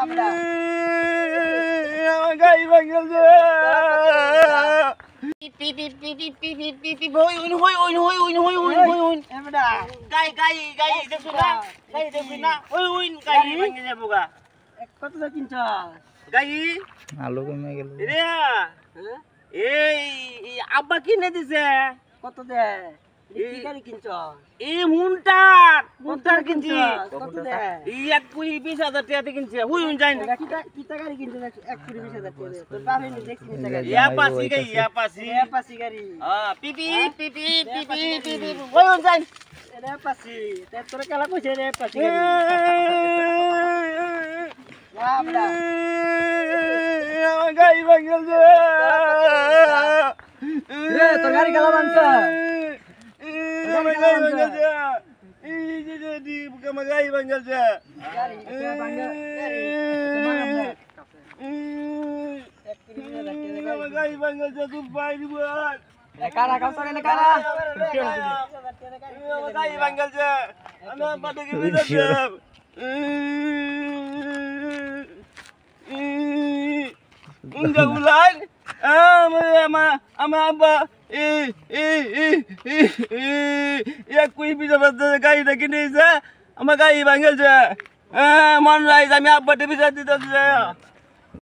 আমার গাই ভাঙল যে পি পি পি পি পি পি পি পি হই হই হই হই হই হই হই হই হই এমডা গাই গাই গাই দেখছ না গাই দেখছ না হই হই গাই ভাঙে যাবো গা কত দা কিনছ গাই আলু কমে গেল রে এই আব্বা কিনে দিছে কত দে কি গাড়ি কিনছ এই মুনটার কিনছি কত দে এই 120,000 টাকা কিনছে হুই হুই যাই না কিটা গাড়ি কিনছ 120,000 টাকা তোর বাপে নি দেখছিস না গাড়ি ইয়া পাসি গাড়ি পি পি পি পি পি পি পি পি হুই হুই যাই রে পাসি তে তোর কালা কইছে রে পাসি গাড়ি বাবলা আমার গাড়ি ভাঙল যে রে তোর গাড়ি কালা বানছ Magayi bangal ja. Magayi bangal ja tu pai dibuat. Nekara kau sore nekara. Magayi bangal ja. Ana pada kita jam. Enggak ulan. Ama apa? Ya kui bisa berada gayi lagi ni sa. Ama gayi bangal ja. Man rai, kami apa dia bisa tidak saya.